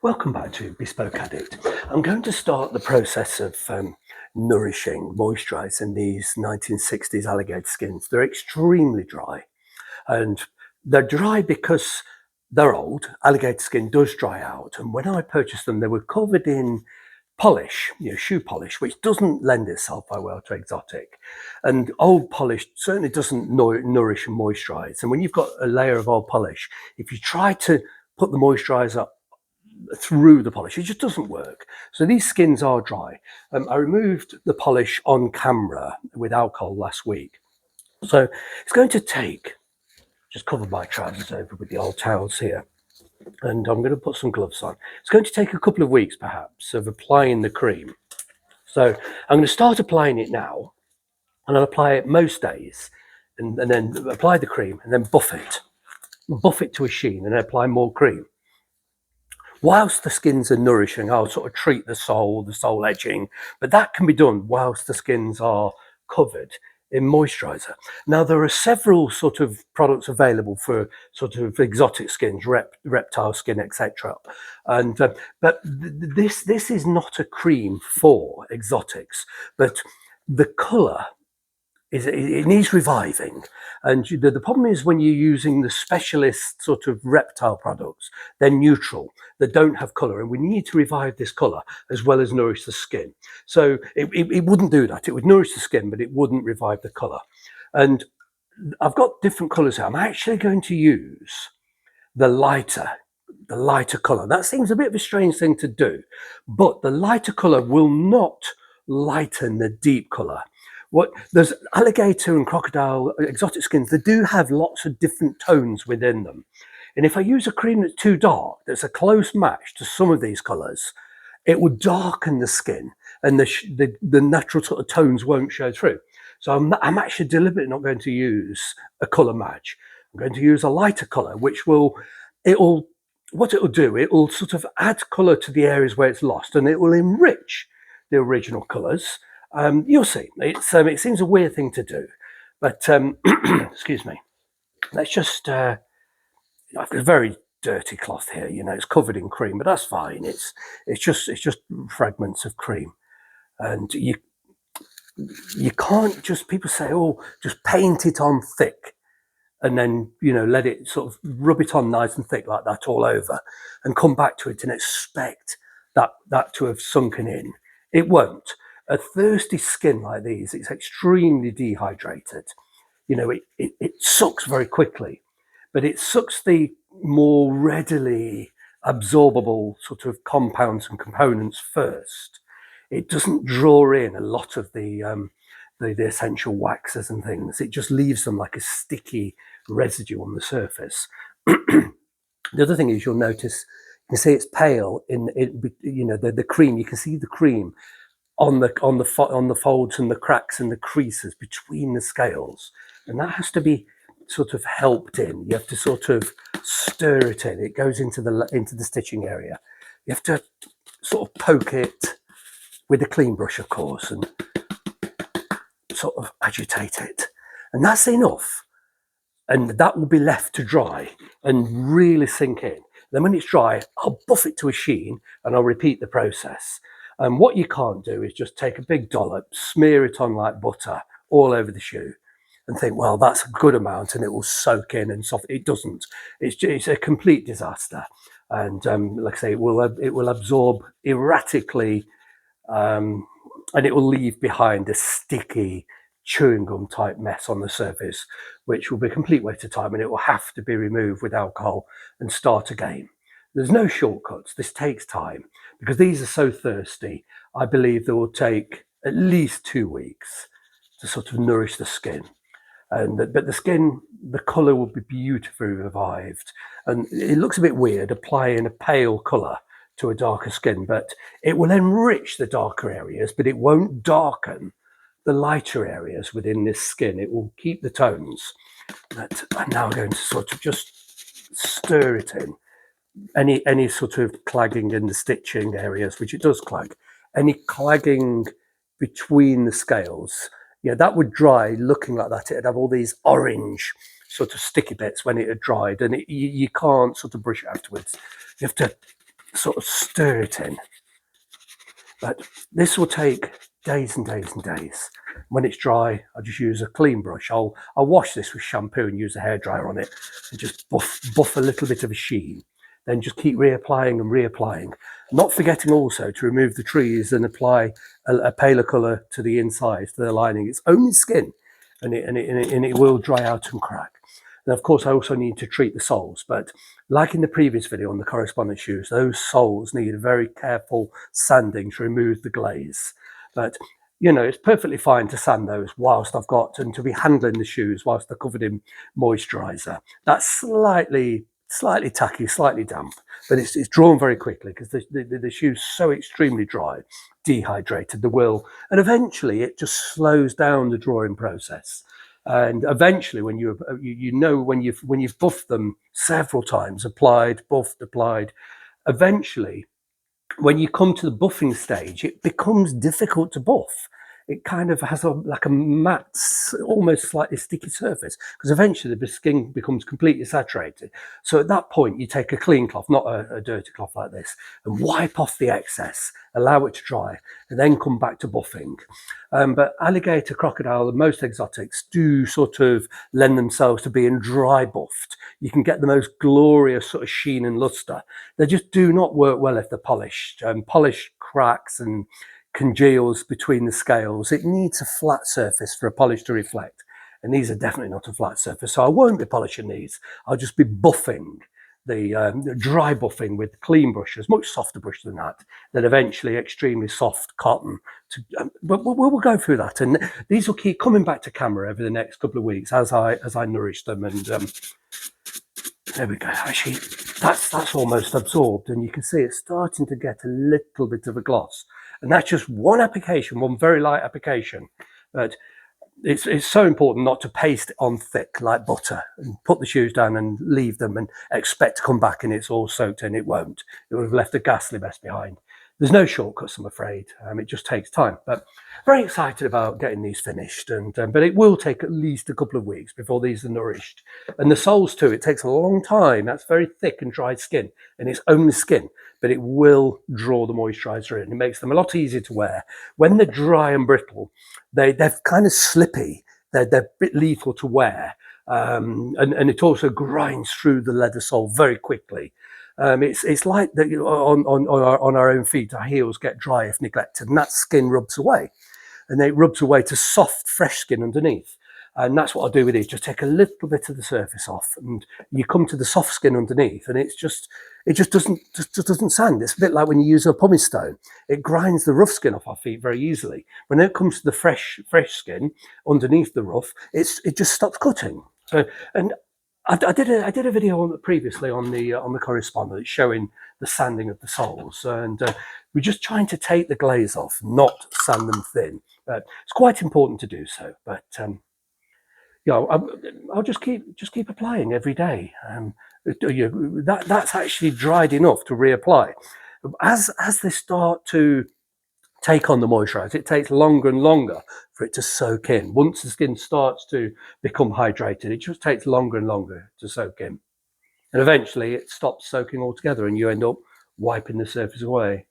Welcome back to Bespoke Addict. I'm going to start the process of nourishing, moisturising these 1960s alligator skins. They're extremely dry, and they're dry because they're old. Alligator skin does dry out, and when I purchased them, they were covered in polish, shoe polish, which doesn't lend itself very well to exotic. And old polish certainly doesn't nourish and moisturise. And when you've got a layer of old polish, if you try to put the moisturiser through the polish, it just doesn't work. So these skins are dry. I removed the polish on camera with alcohol last week. So it's going to take, just cover my trousers over with the old towels here, and I'm going to put some gloves on. It's going to take a couple of weeks perhaps of applying the cream. So I'm going to start applying it now, and I'll apply it most days, and then apply the cream, and then buff it to a sheen, and then apply more cream. Whilst the skins are nourishing, I'll sort of treat the sole edging, but that can be done whilst the skins are covered in moisturizer. Now, there are several sort of products available for sort of exotic skins, reptile skin, etc. And but this is not a cream for exotics, but the colour it needs reviving. And the problem is when you're using the specialist sort of reptile products, they're neutral, they don't have colour, and we need to revive this colour as well as nourish the skin. So it wouldn't do that. It would nourish the skin, but it wouldn't revive the colour. And I've got different colours here. I'm actually going to use the lighter colour. That seems a bit of a strange thing to do, but the lighter colour will not lighten the deep colour. There's alligator and crocodile exotic skins, they do have lots of different tones within them. And if I use a cream that's too dark, that's a close match to some of these colours, it will darken the skin, and the natural sort of tones won't show through. So I'm actually deliberately not going to use a colour match. I'm going to use a lighter colour, which what it'll do, it will sort of add colour to the areas where it's lost, and it will enrich the original colours. You'll see. It seems a weird thing to do, but excuse me. Let's just. I've got a very dirty cloth here. It's covered in cream, but that's fine. It's just fragments of cream, and you can't just. People say, "Oh, just paint it on thick," and then let it sort of rub it on nice and thick like that all over, and come back to it and expect that to have sunken in. It won't. A thirsty skin like these, it's extremely dehydrated. It sucks very quickly, but it sucks the more readily absorbable sort of compounds and components first. It doesn't draw in a lot of the essential waxes and things. It just leaves them like a sticky residue on the surface. The other thing is, you'll notice, you can see it's pale in the cream. You can see the cream on the folds and the cracks and the creases between the scales, and that has to be sort of helped in. You have to sort of stir it in. It goes into the stitching area. You have to sort of poke it with a clean brush, of course, and sort of agitate it, and that's enough. And that will be left to dry and really sink in. Then when it's dry, I'll buff it to a sheen, and I'll repeat the process. And what you can't do is just take a big dollop, smear it on like butter all over the shoe, and think, well, that's a good amount and it will soak in and soft. It doesn't. It's a complete disaster. And like I say, it will absorb erratically, and it will leave behind a sticky chewing gum type mess on the surface, which will be a complete waste of time, and it will have to be removed with alcohol and start again. There's no shortcuts. This takes time because these are so thirsty. I believe they will take at least 2 weeks to sort of nourish the skin. But the skin, the colour will be beautifully revived. And it looks a bit weird applying a pale colour to a darker skin, but it will enrich the darker areas, but it won't darken the lighter areas within this skin. It will keep the tones. But I'm now going to sort of just stir it in. Any sort of clagging in the stitching areas, which it does clag, any clagging between the scales, that would dry looking like that. It'd have all these orange sort of sticky bits when it had dried, and you can't sort of brush it afterwards. You have to sort of stir it in. But this will take days and days and days. When it's dry, I just use a clean brush. I'll wash this with shampoo and use a hairdryer on it and just buff a little bit of a sheen. Then just keep reapplying and reapplying. Not forgetting also to remove the trees and apply a paler colour to the inside, to the lining. It's only skin, and it will dry out and crack. And of course, I also need to treat the soles, but like in the previous video on the correspondence shoes, those soles need a very careful sanding to remove the glaze. But you know, it's perfectly fine to sand those whilst I've got, and to be handling the shoes whilst they're covered in moisturiser. That's slightly tacky, slightly damp, but it's drawn very quickly because the shoe's so extremely dry, dehydrated, the will, and eventually it just slows down the drawing process. And eventually, when when you've buffed them several times, applied, buffed, applied, eventually, when you come to the buffing stage, it becomes difficult to buff. It kind of has like a matte, almost slightly sticky surface, because eventually the skin becomes completely saturated. So at that point, you take a clean cloth, not a dirty cloth like this, and wipe off the excess, allow it to dry, and then come back to buffing. But alligator, crocodile, and most exotics do sort of lend themselves to being dry buffed. You can get the most glorious sort of sheen and luster. They just do not work well if they're polished. Polish cracks and congeals between the scales. It needs a flat surface for a polish to reflect, and these are definitely not a flat surface, so I won't be polishing these. I'll just be buffing the dry buffing with clean brushes, much softer brush than that, then eventually extremely soft cotton. But we'll go through that, and these will keep coming back to camera over the next couple of weeks as I nourish them. And there we go. Actually, that's almost absorbed, and you can see it's starting to get a little bit of a gloss. And that's just one application, one very light application. But it's so important not to paste it on thick like butter and put the shoes down and leave them and expect to come back and it's all soaked in. It won't. It would have left a ghastly mess behind. There's no shortcuts, I'm afraid. It just takes time. But very excited about getting these finished. And but it will take at least a couple of weeks before these are nourished. And the soles too, it takes a long time. That's very thick and dry skin, and it's only skin, but it will draw the moisturiser in. It makes them a lot easier to wear. When they're dry and brittle, they're kind of slippy. They're a bit lethal to wear. And it also grinds through the leather sole very quickly. It's like that on our own feet, our heels get dry if neglected, and that skin rubs away, and it rubs away to soft, fresh skin underneath. And that's what I'll do with these. Just take a little bit of the surface off, and you come to the soft skin underneath, and it just doesn't sand. It's a bit like when you use a pumice stone. It grinds the rough skin off our feet very easily. When it comes to the fresh skin underneath the rough, it just stops cutting. So, and I did a video previously on the correspondence showing the sanding of the soles, and we're just trying to take the glaze off, not sand them thin. But it's quite important to do so. But I'll just keep applying every day. That's actually dried enough to reapply. As they start to take on the moisturizer, it takes longer and longer for it to soak in. Once the skin starts to become hydrated, it just takes longer and longer to soak in. And eventually it stops soaking altogether and you end up wiping the surface away.